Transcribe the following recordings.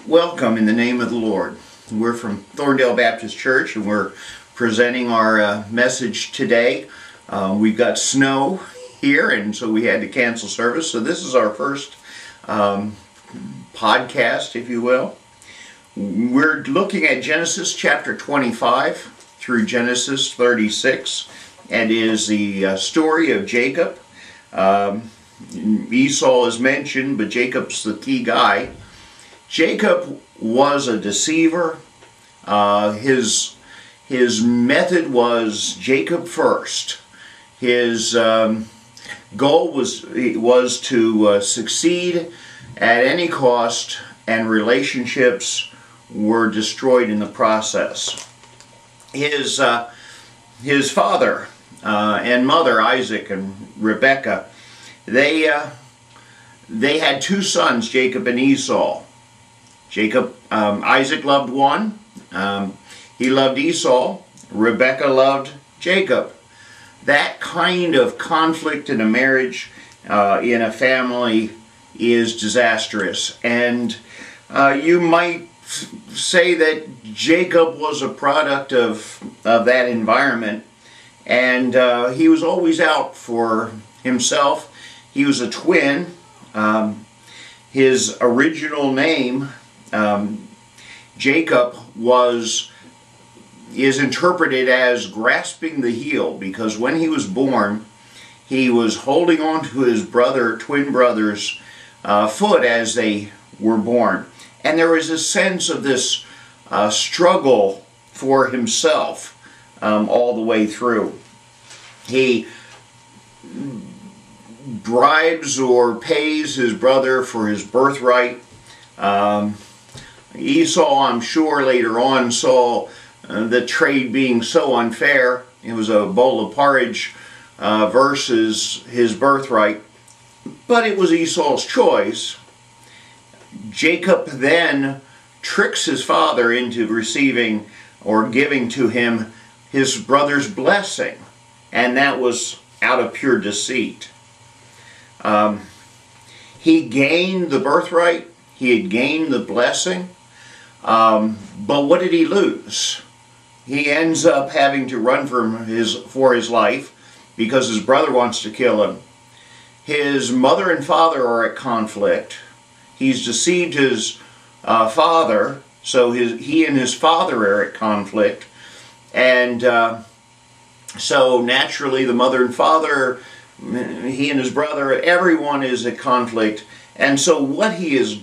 Welcome in the name of the Lord. We're from Thorndale Baptist Church and we're presenting our message today. We've got snow here and so we had to cancel service. So this is our first podcast, if you will. We're looking at Genesis chapter 25 through Genesis 36. And is the story of Jacob. Esau is mentioned, but Jacob's the key guy. Jacob was a deceiver. His method was Jacob first. His goal was to succeed at any cost, and relationships were destroyed in the process. His father and mother, Isaac and Rebekah, they had two sons, Jacob and Esau. Isaac loved one. He loved Esau. Rebekah loved Jacob. That kind of conflict in a marriage, in a family, is disastrous. And you might say that Jacob was a product of that environment. And he was always out for himself. He was a twin. His original name, Jacob, is interpreted as grasping the heel, because when he was born, he was holding on to his twin brother's foot as they were born. And there was a sense of this struggle for himself all the way through. He bribes or pays his brother for his birthright. Esau, I'm sure, later on saw the trade being so unfair. It was a bowl of porridge versus his birthright. But it was Esau's choice. Jacob then tricks his father into receiving or giving to him his brother's blessing. And that was out of pure deceit. He gained the birthright. He had gained the blessing. But what did he lose? He ends up having to run for his life because his brother wants to kill him. His mother and father are at conflict. He's deceived his father, so he and his father are at conflict. And so naturally the mother and father, he and his brother, everyone is at conflict. And so what he has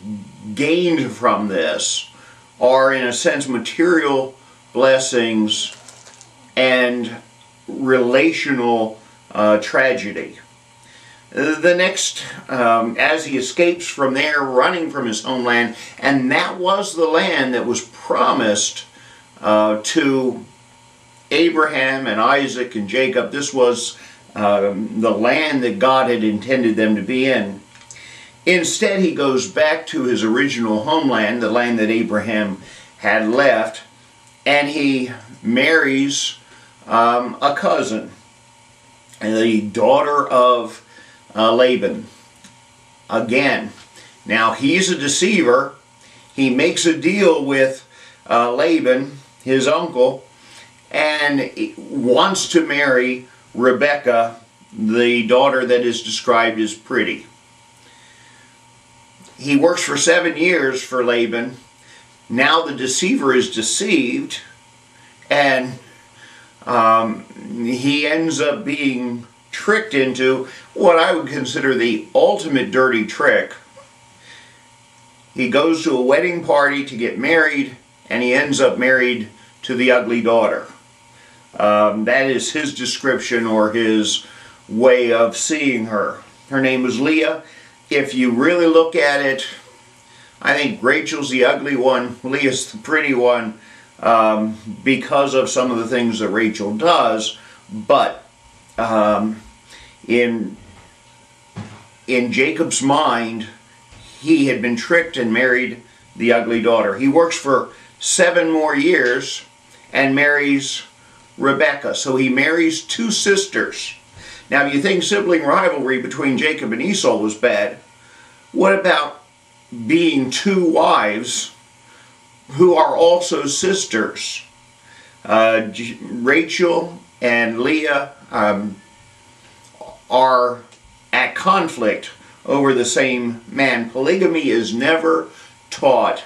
gained from this are, in a sense, material blessings and relational tragedy. The next, as he escapes from there, running from his homeland, and that was the land that was promised to Abraham and Isaac and Jacob. This was the land that God had intended them to be in. Instead, he goes back to his original homeland, the land that Abraham had left, and he marries a cousin, the daughter of Laban. Again, now he's a deceiver. He makes a deal with Laban, his uncle, and wants to marry Rebekah, the daughter that is described as pretty. He works for 7 years for Laban. Now the deceiver is deceived, and he ends up being tricked into what I would consider the ultimate dirty trick. He goes to a wedding party to get married, and he ends up married to the ugly daughter. That is his description or his way of seeing her. Her name was Leah. If you really look at it, I think Rachel's the ugly one, Leah's the pretty one, because of some of the things that Rachel does. But in Jacob's mind, he had been tricked and married the ugly daughter. He works for 7 more years and marries Rebekah. So he marries 2 sisters. Now, if you think sibling rivalry between Jacob and Esau was bad, what about being 2 wives who are also sisters. Rachel and Leah are at conflict over the same man. Polygamy is never taught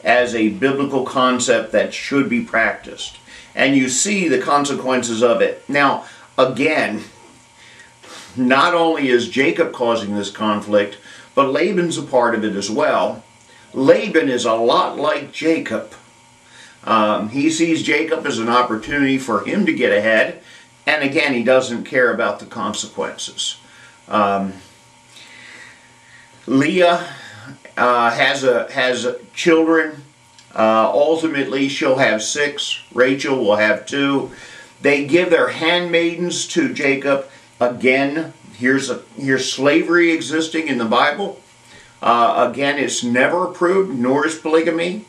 as a biblical concept that should be practiced. And you see the consequences of it. Now, again, not only is Jacob causing this conflict, but Laban's a part of it as well. Laban is a lot like Jacob. He sees Jacob as an opportunity for him to get ahead, and again, he doesn't care about the consequences. Leah has children. Ultimately, she'll have 6. Rachel will have 2. They give their handmaidens to Jacob. Again, here's slavery existing in the Bible. Again, it's never approved, nor is polygamy.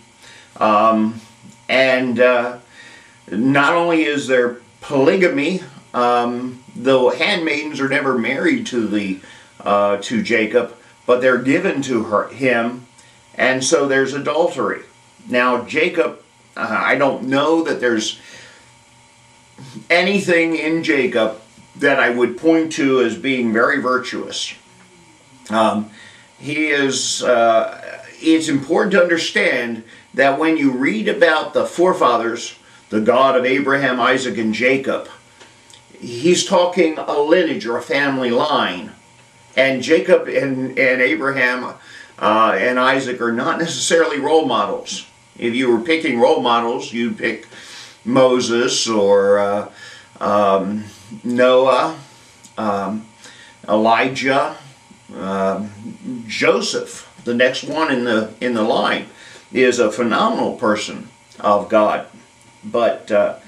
And not only is there polygamy, the handmaidens are never married to Jacob, but they're given to him, and so there's adultery. Now, Jacob, I don't know that there's anything in Jacob that I would point to as being very virtuous. It's important to understand that when you read about the forefathers, the God of Abraham, Isaac, and Jacob, he's talking a lineage or a family line. And Jacob and Abraham and Isaac are not necessarily role models. If you were picking role models, you'd pick Moses or Noah, Elijah, Joseph. The next one in the line is a phenomenal person of God. But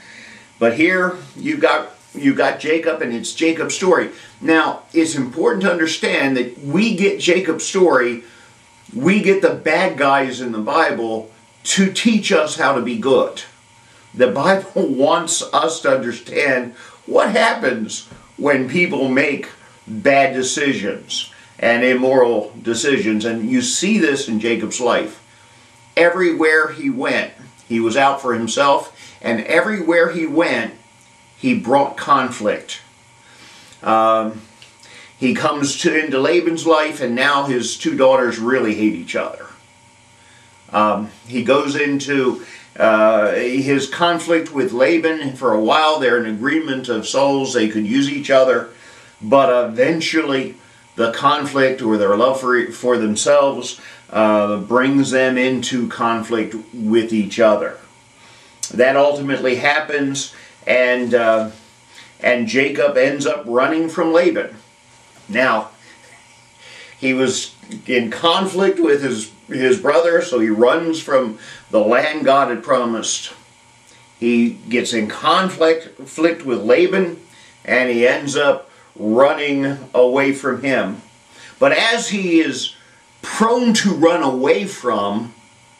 here you've got Jacob, and it's Jacob's story. Now, it's important to understand that we get Jacob's story, we get the bad guys in the Bible to teach us how to be good. The Bible wants us to understand what happens when people make bad decisions and immoral decisions. And you see this in Jacob's life. Everywhere he went, he was out for himself, and everywhere he went, he brought conflict. He comes into Laban's life, and now his 2 daughters really hate each other. He goes into his conflict with Laban. For a while, they're in agreement of souls. They could use each other. But eventually, the conflict or their love for themselves brings them into conflict with each other. That ultimately happens, and Jacob ends up running from Laban. Now, he was in conflict with his brother, so he runs from the land God had promised. He gets in conflict with Laban, and he ends up running away from him. But as he is prone to run away from,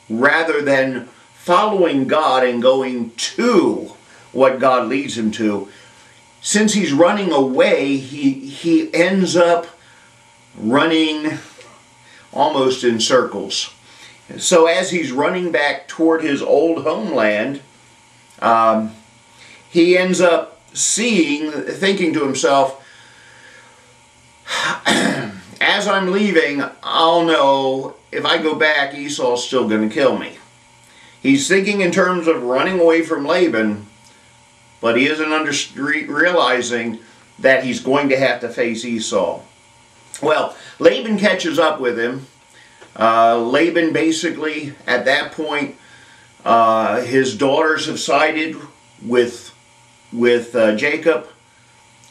rather than following God and going to what God leads him to, since he's running away, he ends up running almost in circles. So as he's running back toward his old homeland, he ends up thinking to himself, as I'm leaving, I'll know if I go back, Esau's still going to kill me. He's thinking in terms of running away from Laban, but he isn't realizing that he's going to have to face Esau. Well, Laban catches up with him. Laban basically, at that point, his daughters have sided with Jacob.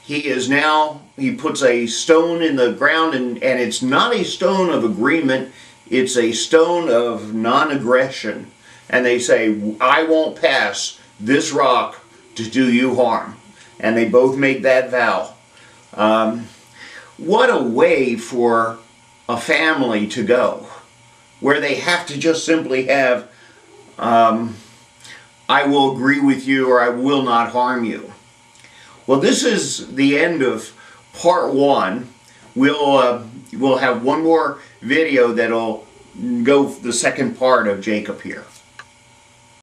He puts a stone in the ground, and it's not a stone of agreement, it's a stone of non-aggression. And they say, I won't pass this rock to do you harm. And they both make that vow. What a way for a family to go, where they have to just simply have, I will agree with you, or I will not harm you. Well, this is the end of part 1. We'll have one more video that'll go the second part of Jacob here.